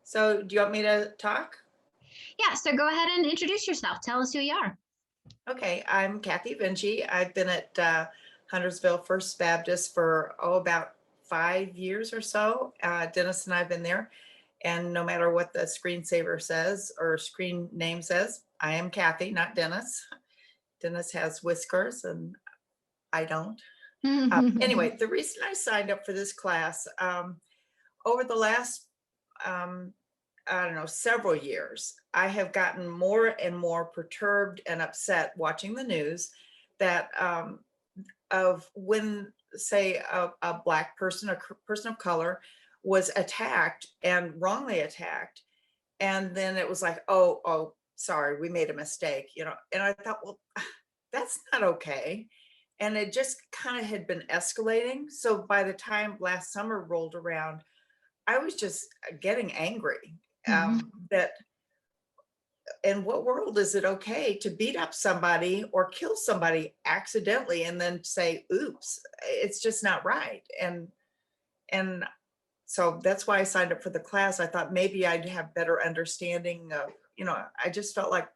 So do you want me to talk? Yeah, so go ahead and introduce yourself. Tell us who you are. Okay, I'm Kathy Vinge. I've been at Huntersville First Baptist for, about 5 years or so. Dennis and I have been there. And no matter what the screensaver says or screen name says, I am Kathy, not Dennis. Dennis has whiskers and I don't. Anyway, the reason I signed up for this class, over the last I don't know, several years, I have gotten more and more perturbed and upset watching the news that of when, say, a Black person, person of color, was attacked and wrongly attacked, and then it was like, oh, sorry, we made a mistake, And I thought, well, that's not okay. And it just kind of had been escalating. So by the time last summer rolled around, I was just getting angry that in what world is it okay to beat up somebody or kill somebody accidentally and then say, oops, it's just not right. And so that's why I signed up for the class. I thought maybe I'd have better understanding of, I just felt like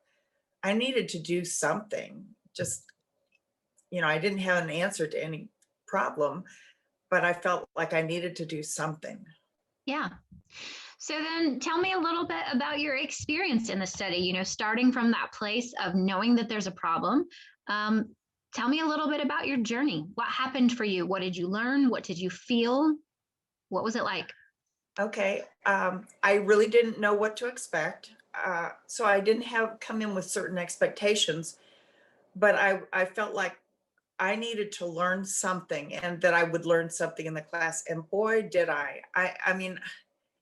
I needed to do something. Just, I didn't have an answer to any problem, but I felt like I needed to do something. Yeah. So then tell me a little bit about your experience in the study, starting from that place of knowing that there's a problem. Tell me a little bit about your journey. What happened for you? What did you learn? What did you feel? What was it like? Okay, I really didn't know what to expect. So I didn't come in with certain expectations, but I felt like I needed to learn something and that I would learn something in the class. And boy, did I. I mean,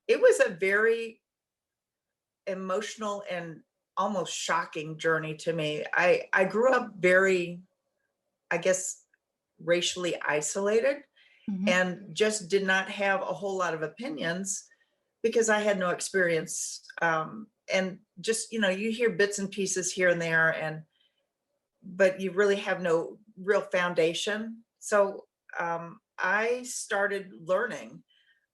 it was a very emotional and almost shocking journey to me. I grew up very, I guess, racially isolated Mm-hmm. and just did not have a whole lot of opinions because I had no experience. And just, you hear bits and pieces here and there, but you really have no real foundation. So I started learning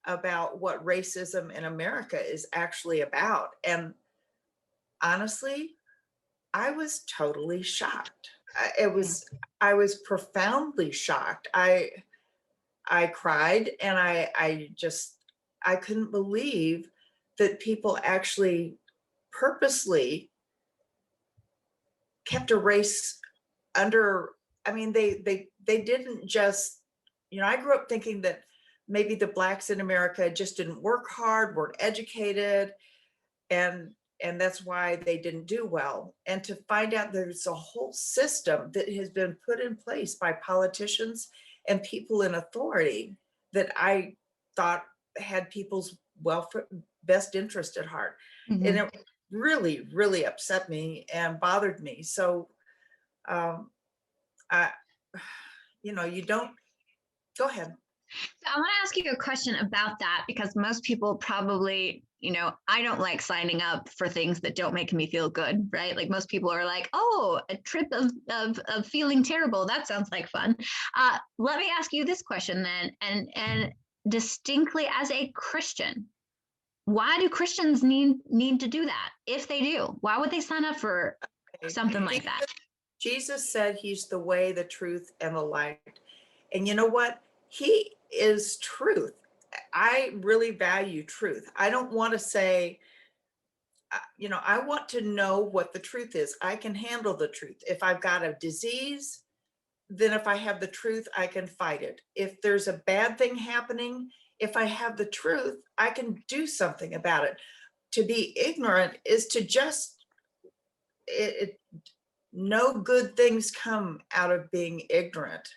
about what racism in America is actually about. And honestly, I was totally shocked. I was profoundly shocked. I cried and I couldn't believe that people actually purposely kept a race under. I mean, they didn't just, I grew up thinking that maybe the Blacks in America just didn't work hard, weren't educated, and that's why they didn't do well. And to find out there's a whole system that has been put in place by politicians and people in authority that I thought had people's welfare, best interest at heart. And Mm-hmm. it really, really upset me and bothered me. So um, I, you don't, go ahead. So I want to ask you a question about that because most people probably, I don't like signing up for things that don't make me feel good, right? Like most people are like, oh, a trip of feeling terrible. That sounds like fun. Let me ask you this question then, and distinctly as a Christian, why do Christians need to do that? If they do, why would they sign up for something like that? Jesus said he's the way, the truth, and the light. And you know what? He is truth. I really value truth. I don't want to say, I want to know what the truth is. I can handle the truth. If I've got a disease, then if I have the truth, I can fight it. If there's a bad thing happening, if I have the truth, I can do something about it. To be ignorant is to just, no good things come out of being ignorant,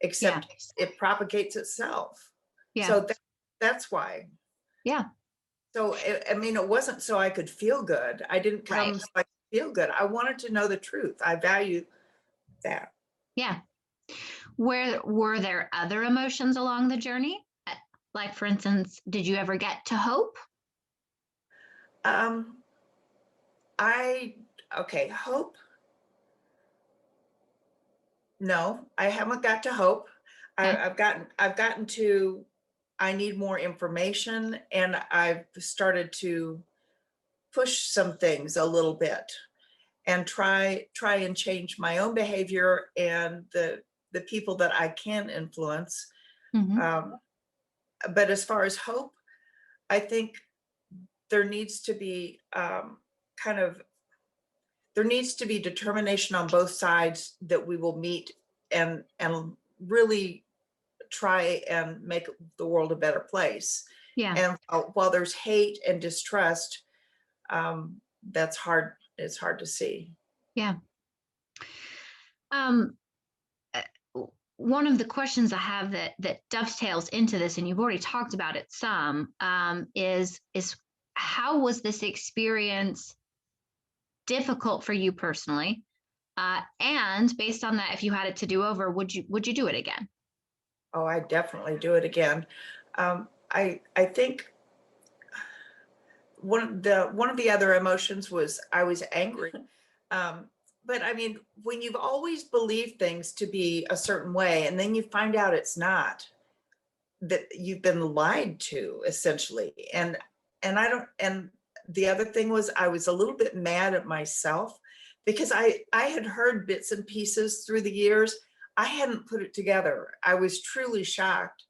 Yeah. except it propagates itself. Yeah. So that's why. Yeah. So, I mean, it wasn't so I could feel good. I didn't Right. come so I could feel good. I wanted to know the truth. I value that. Yeah. Were there other emotions along the journey? Like, for instance, did you ever get to hope? Um, okay, hope. No, I haven't got to hope. Okay. I've gotten to I need more information, and I've started to push some things a little bit and try and change my own behavior and the people that I can influence. Mhm. Um, but as far as hope, I think there needs to be kind of there needs to be determination on both sides that we will meet and really try and make the world a better place. Yeah. And while there's hate and distrust, that's hard. It's hard to see. Yeah. Um, One of the questions I have that dovetails into this, and you've already talked about it some, is how was this experience difficult for you personally? And based on that, if you had it to do over, would you do it again? Oh, I definitely do it again. I think one of the other emotions was I was angry. Um, but I mean, when you've always believed things to be a certain way, and then you find out it's not, that you've been lied to essentially. And I don't. And the other thing was I was a little bit mad at myself because I had heard bits and pieces through the years. I hadn't put it together. I was truly shocked,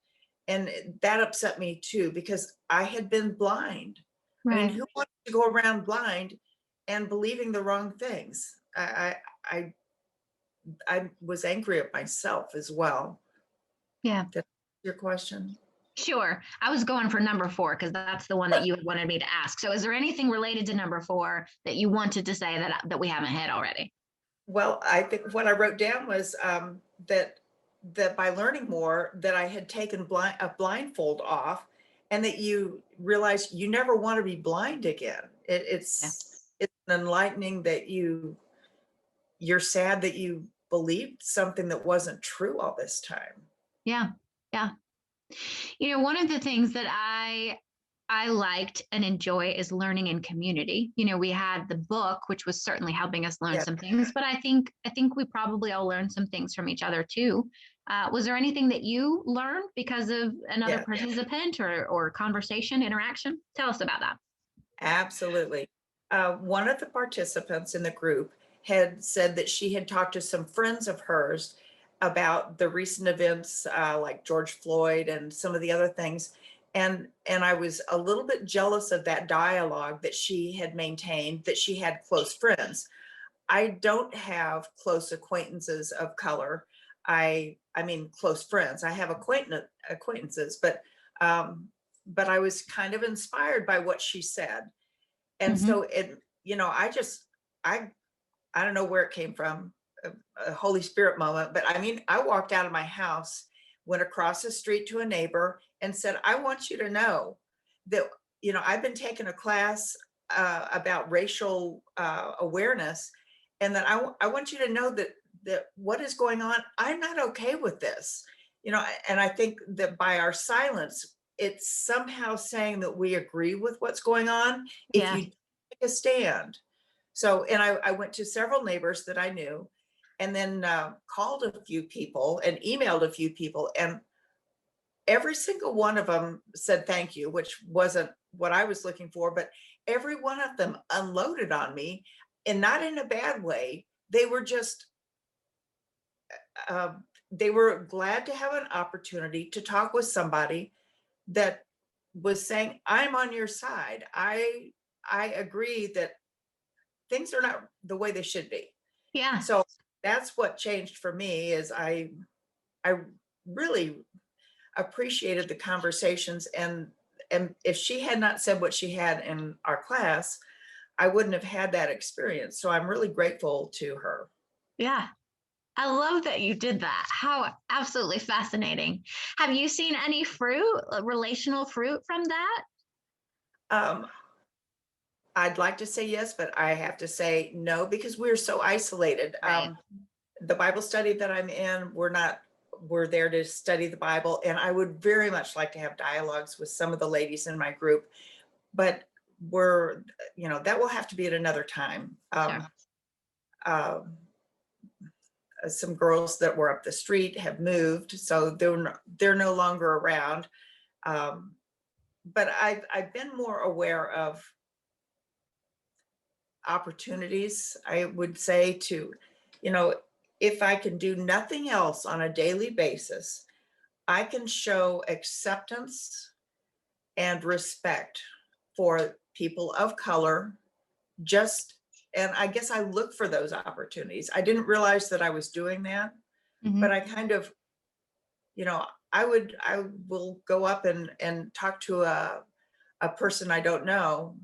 and that upset me too because I had been blind. I mean, Right. who wants to go around blind and believing the wrong things? I I was angry at myself as well. Yeah. That's your question. Sure. I was going for number four because that's the one that you had wanted me to ask. So, is there anything related to number four that you wanted to say that we haven't hit already? Well, I think what I wrote down was that by learning more, that I had taken a blindfold off, and that you realize you never want to be blind again. Yeah. It's enlightening that you're sad that you believed something that wasn't true all this time. Yeah. Yeah. One of the things that I liked and enjoy is learning in community. We had the book, which was certainly helping us learn Yeah. some things, but I think we probably all learned some things from each other too. Was there anything that you learned because of another Yeah. participant or conversation interaction? Tell us about that. Absolutely. One of the participants in the group had said that she had talked to some friends of hers about the recent events, like George Floyd and some of the other things. And I was a little bit jealous of that dialogue that she had maintained, that she had close friends. I don't have close acquaintances of color. I mean close friends. I have acquaintances, but I was kind of inspired by what she said. And Hmm. so I just I I don't know where it came from, a Holy Spirit moment, but I mean, I walked out of my house, went across the street to a neighbor and said, I want you to know that, I've been taking a class about racial awareness, and that I want you to know that what is going on, I'm not okay with this. And I think that by our silence, it's somehow saying that we agree with what's going on if Yeah. you take a stand. So, and I went to several neighbors that I knew, and then called a few people and emailed a few people, and every single one of them said thank you, which wasn't what I was looking for, but every one of them unloaded on me, and not in a bad way. They were just, they were glad to have an opportunity to talk with somebody that was saying, I'm on your side. I agree that things are not the way they should be. Yeah. So that's what changed for me is I really appreciated the conversations, and if she had not said what she had in our class, I wouldn't have had that experience. So I'm really grateful to her. Yeah. I love that you did that. How absolutely fascinating. Have you seen any fruit, relational fruit from that? Um, I'd like to say yes, but I have to say no because we're so isolated. Right. The Bible study that I'm in, we're there to study the Bible. And I would very much like to have dialogues with some of the ladies in my group, but that will have to be at another time. Sure. Uh, some girls that were up the street have moved, so they're no longer around. But I've been more aware of opportunities, I would say, to, you know, if I can do nothing else on a daily basis, I can show acceptance and respect for people of color, just, and I guess I look for those opportunities. I didn't realize that I was doing that, but Mhm. I kind of, you know, I will go up and talk to a person I don't know.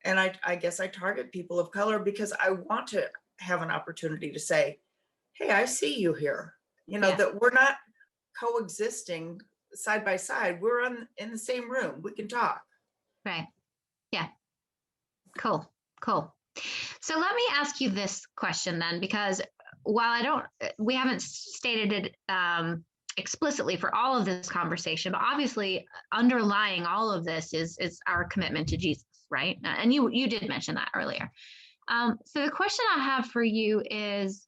And I guess I target people of color because I want to have an opportunity to say, hey, I see you here. You know, Yeah. that we're not coexisting side by side. We're in the same room. We can talk. Right. Yeah. Cool. Cool. So let me ask you this question then, because while we haven't stated it explicitly for all of this conversation, but obviously underlying all of this is our commitment to Jesus, right? And you did mention that earlier. So the question I have for you is,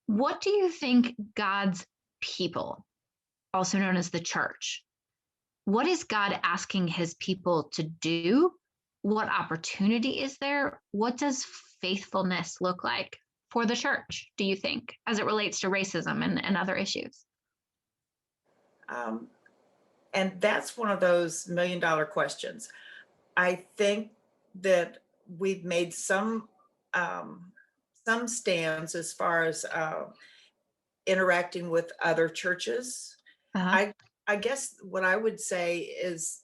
what do you think God's people, also known as the church, what is God asking his people to do? What opportunity is there? What does faithfulness look like for the church, do you think, as it relates to racism and other issues? Um, and that's one of those $1 million questions. I think that we've made some stands as far as interacting with other churches. Uh-huh. I guess what I would say is,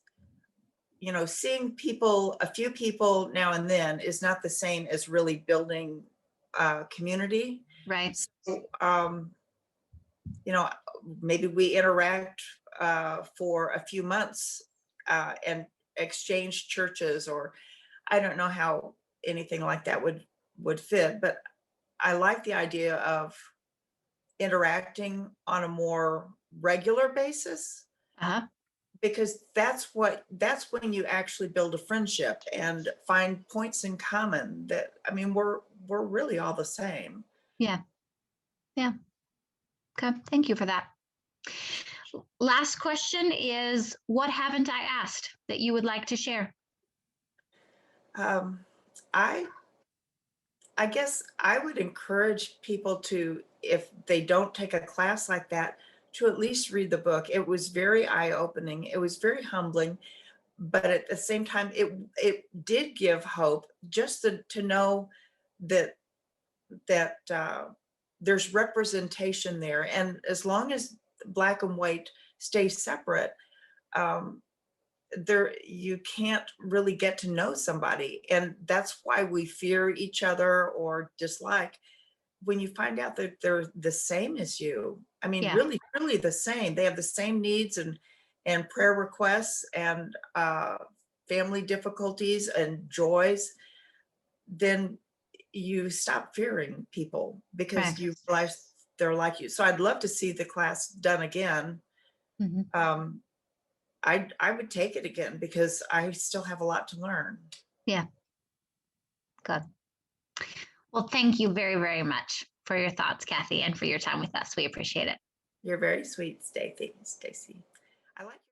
you know, seeing people, a few people now and then, is not the same as really building community. Right. So, you know, maybe we interact for a few months and exchange churches, or I don't know how anything like that would fit, but I like the idea of interacting on a more regular basis, Uh-huh. because that's when you actually build a friendship and find points in common. That, I mean, we're really all the same. Yeah. Yeah. Okay. Thank you for that. Last question is, what haven't I asked that you would like to share? um, I I guess I would encourage people to, if they don't take a class like that, to at least read the book. It was very eye-opening. It was very humbling, but at the same time, it did give hope, just to know that there's representation there, and as long as black and white stay separate, um, there you can't really get to know somebody, and that's why we fear each other or dislike. When you find out that they're the same as you, I mean, Yeah. really, really the same. They have the same needs and prayer requests and family difficulties and joys. Then you stop fearing people Right. because you realize they're like you. So I'd love to see the class done again. Mhm. Um, I would take it again because I still have a lot to learn. Yeah. Good. Well, thank you very, very much for your thoughts, Kathy, and for your time with us. We appreciate it. You're very sweet, Stacy. I like